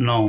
9,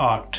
8,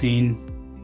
3,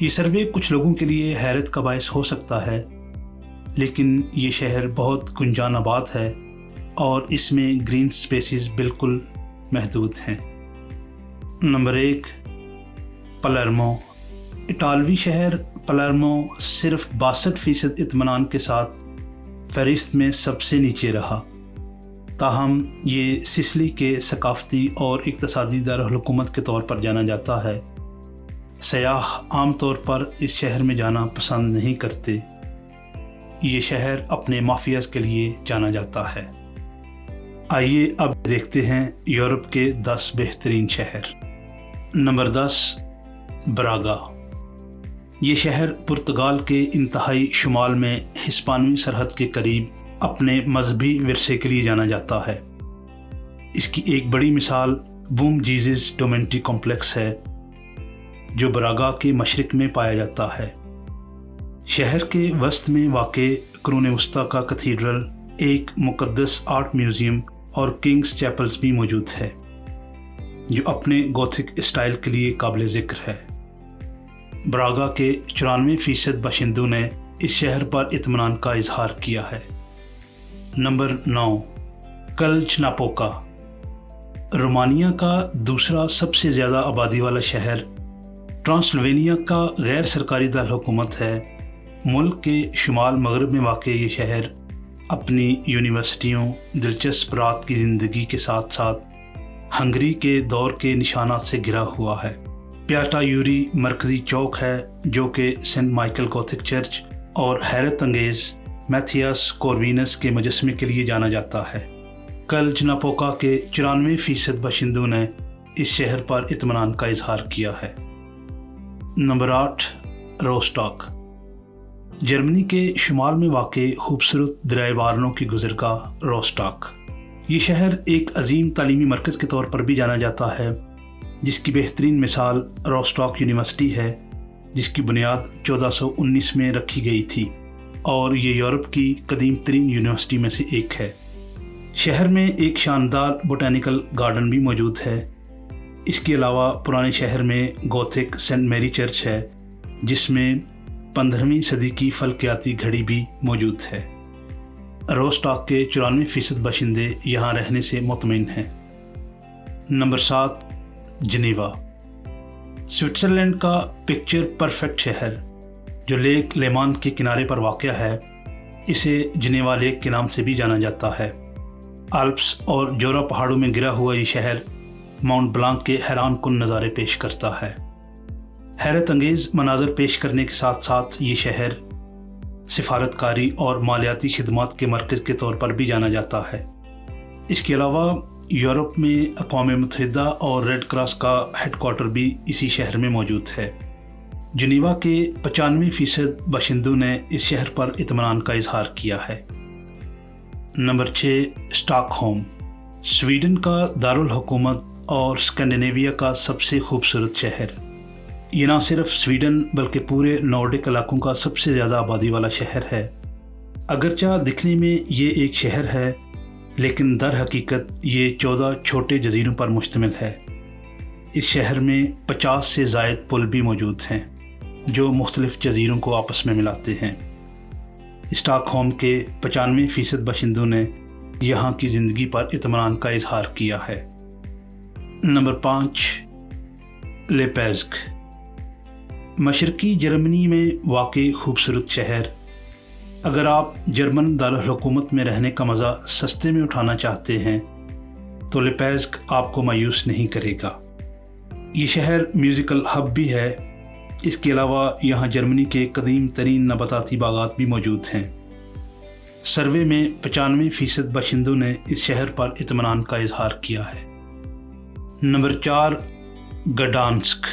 یہ سروے کچھ لوگوں کے لیے حیرت کا باعث ہو سکتا ہے، لیکن یہ شہر بہت گنجان آباد ہے اور اس میں گرین سپیسز بالکل محدود ہیں۔ Number 1، Palermo. اٹالوی شہر پلرمو صرف 62% اطمینان کے ساتھ فہرست میں سب سے نیچے رہا، تاہم یہ سسلی کے ثقافتی اور اقتصادی دارالحکومت کے طور پر جانا جاتا ہے۔ سیاح عام طور پر اس شہر میں جانا پسند نہیں کرتے۔ یہ شہر اپنے مافیاز کے لیے جانا جاتا ہے۔ آئیے اب دیکھتے ہیں یورپ کے 10 بہترین شہر۔ نمبر 10، براگا۔ یہ شہر پرتگال کے انتہائی شمال میں ہسپانوی سرحد کے قریب اپنے مذہبی ورثے کے لیے جانا جاتا ہے۔ اس کی ایک بڑی مثال بوم جیزس ڈومینٹی کمپلیکس ہے، جو براگا کے مشرق میں پایا جاتا ہے۔ شہر کے وسط میں واقع قرون وسطیٰ کا کیتھیڈرل، ایک مقدس آرٹ میوزیم اور کنگز چیپلز بھی موجود ہے، جو اپنے گوتھک اسٹائل کے لیے قابل ذکر ہے۔ براگا کے 94% باشندوں نے اس شہر پر اطمینان کا اظہار کیا ہے۔ Number 9، clutch ناپوکا۔ رومانیہ کا دوسرا سب سے زیادہ آبادی والا شہر، ٹرانسلوینیا کا غیر سرکاری دارالحکومت ہے۔ ملک کے شمال مغرب میں واقع یہ شہر اپنی یونیورسٹیوں، دلچسپ رات کی زندگی کے ساتھ ساتھ ہنگری کے دور کے نشانات سے گھرا ہوا ہے۔ پیاٹا یوری مرکزی چوک ہے، جو کہ سینٹ مائیکل گوتھک چرچ اور حیرت انگیز میتھیاس کوروینس کے مجسمے کے لیے جانا جاتا ہے۔ کلچ ناپوکا کے 94% باشندوں نے اس شہر پر اطمینان کا اظہار کیا ہے۔ Number 8، Rostock. جرمنی کے شمال میں واقع خوبصورت دریائے وارنو کی گزرگاہ روسٹاک۔ یہ شہر ایک عظیم تعلیمی مرکز کے طور پر بھی جانا جاتا ہے، جس کی بہترین مثال روسٹاک یونیورسٹی ہے، جس کی بنیاد 1419 میں رکھی گئی تھی اور یہ یورپ کی قدیم ترین یونیورسٹی میں سے ایک ہے۔ شہر میں ایک شاندار بوٹینیکل گارڈن بھی موجود ہے۔ اس کے علاوہ پرانے شہر میں گوتھک سینٹ میری چرچ ہے، جس میں 15ویں صدی کی فلکیاتی گھڑی بھی موجود ہے۔ روسٹاک کے 94% باشندے یہاں رہنے سے مطمئن ہیں۔ Number 7، Geneva. سوئٹزرلینڈ کا پکچر پرفیکٹ شہر، جو لیک لیمان کے کنارے پر واقع ہے، اسے جنیوا لیک کے نام سے بھی جانا جاتا ہے۔ الپس اور جورا پہاڑوں میں گرا ہوا یہ شہر ماؤنٹ بلانک کے حیران کن نظارے پیش کرتا ہے۔ حیرت انگیز مناظر پیش کرنے کے ساتھ ساتھ یہ شہر سفارتکاری اور مالیاتی خدمات کے مرکز کے طور پر بھی جانا جاتا ہے۔ اس کے علاوہ یورپ میں اقوام متحدہ اور ریڈ کراس کا ہیڈ کوارٹر بھی اسی شہر میں موجود ہے۔ جنیوا کے 95% باشندوں نے اس شہر پر اطمینان کا اظہار کیا ہے۔ Number 6، stock home. سویڈن کا دارالحکومت اور اسکینڈینیویا کا سب سے خوبصورت شہر۔ یہ نہ صرف سویڈن بلکہ پورے نارڈک علاقوں کا سب سے زیادہ آبادی والا شہر ہے۔ اگرچہ دکھنے میں یہ ایک شہر ہے، لیکن در حقیقت یہ 14 چھوٹے جزیروں پر مشتمل ہے۔ اس شہر میں 50 سے زائد پل بھی موجود ہیں، جو مختلف جزیروں کو آپس میں ملاتے ہیں۔ اسٹاک ہوم کے 95% باشندوں نے یہاں کی زندگی پر اطمینان کا اظہار کیا ہے۔ Number 5، Leipzig. مشرقی جرمنی میں واقع خوبصورت شہر۔ اگر آپ جرمن دارالحکومت میں رہنے کا مزہ سستے میں اٹھانا چاہتے ہیں تو لیپزگ آپ کو مایوس نہیں کرے گا۔ یہ شہر میوزیکل ہب بھی ہے۔ اس کے علاوہ یہاں جرمنی کے قدیم ترین نباتاتی باغات بھی موجود ہیں۔ سروے میں 95% باشندوں نے اس شہر پر اطمینان کا اظہار کیا ہے۔ نمبر 4، گڈانسک۔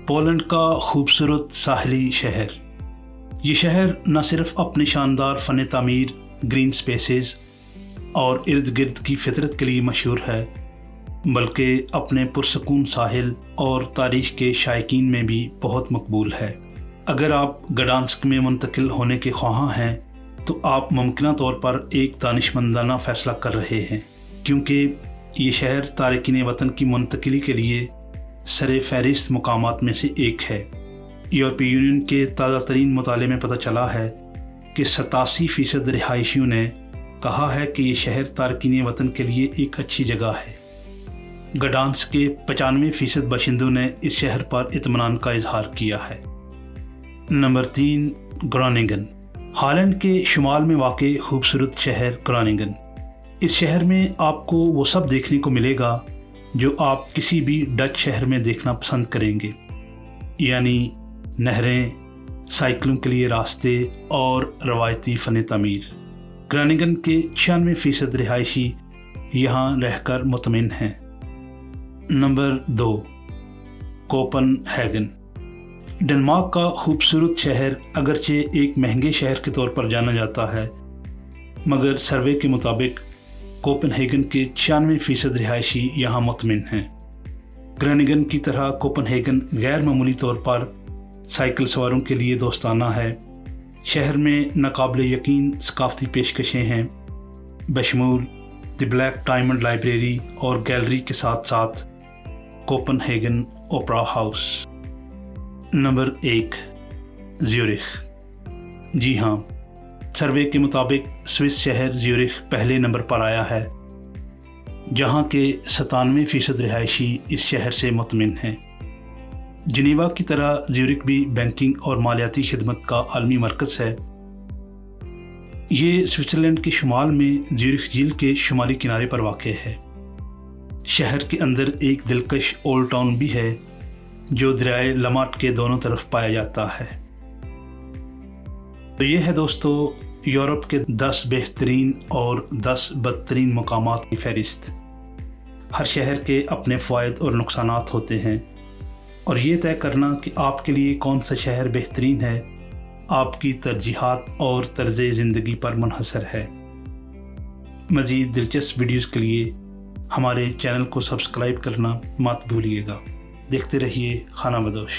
پولینڈ کا خوبصورت ساحلی شہر۔ یہ شہر نہ صرف اپنے شاندار فن تعمیر، گرین سپیسز اور ارد گرد کی فطرت کے لیے مشہور ہے، بلکہ اپنے پرسکون ساحل اور تاریخ کے شائقین میں بھی بہت مقبول ہے۔ اگر آپ گڈانسک میں منتقل ہونے کے خواہاں ہیں تو آپ ممکنہ طور پر ایک دانشمندانہ فیصلہ کر رہے ہیں، کیونکہ یہ شہر تارکین وطن کی منتقلی کے لیے سر فہرست مقامات میں سے ایک ہے۔ یورپی یونین کے تازہ ترین مطالعے میں پتہ چلا ہے کہ 87% رہائشیوں نے کہا ہے کہ یہ شہر تارکین وطن کے لیے ایک اچھی جگہ ہے۔ گڈانسک کے 95% باشندوں نے اس شہر پر اطمینان کا اظہار کیا ہے۔ نمبر 3، گروننگن۔ ہالینڈ کے شمال میں واقع خوبصورت شہر گروننگن۔ اس شہر میں آپ کو وہ سب دیکھنے کو ملے گا جو آپ کسی بھی ڈچ شہر میں دیکھنا پسند کریں گے، یعنی نہریں، سائیکلوں کے لیے راستے اور روایتی فن تعمیر۔ گروننگن کے 96% رہائشی یہاں رہ کر مطمئن ہیں۔ Number 2، coupon ہیگن۔ ڈنمارک کا خوبصورت شہر اگرچہ ایک مہنگے شہر کے طور پر جانا جاتا ہے، مگر سروے کے مطابق کوپن ہیگن کے 96% رہائشی یہاں مطمئن ہیں۔ گروننگن کی طرح کوپن ہیگن غیر معمولی طور پر سائیکل سواروں کے لیے دوستانہ ہے۔ شہر میں ناقابل یقین ثقافتی پیشکشیں ہیں، بشمول دی بلیک ڈائمنڈ لائبریری اور گیلری کے ساتھ ساتھ کوپن ہیگن اوپرا ہاؤس۔ نمبر 1، زیورخ۔ جی ہاں، سروے کے مطابق سوئس شہر زیورخ پہلے نمبر پر آیا ہے، جہاں کے 97% رہائشی اس شہر سے مطمئن ہیں۔ جنیوا کی طرح زیورخ بھی بینکنگ اور مالیاتی خدمت کا عالمی مرکز ہے۔ یہ سوئٹزرلینڈ کے شمال میں زیورخ جھیل کے شمالی کنارے پر واقع ہے۔ شہر کے اندر ایک دلکش اولڈ ٹاؤن بھی ہے جو دریائے لاماٹ کے دونوں طرف پایا جاتا ہے۔ تو یہ ہے دوستو یورپ کے 10 بہترین اور 10 بدترین مقامات کی فہرست۔ ہر شہر کے اپنے فوائد اور نقصانات ہوتے ہیں، اور یہ طے کرنا کہ آپ کے لیے کون سا شہر بہترین ہے آپ کی ترجیحات اور طرز زندگی پر منحصر ہے۔ مزید دلچسپ ویڈیوز کے لیے ہمارے چینل کو سبسکرائب کرنا مت بھولیے گا۔ دیکھتے رہیے خانہ بدوش۔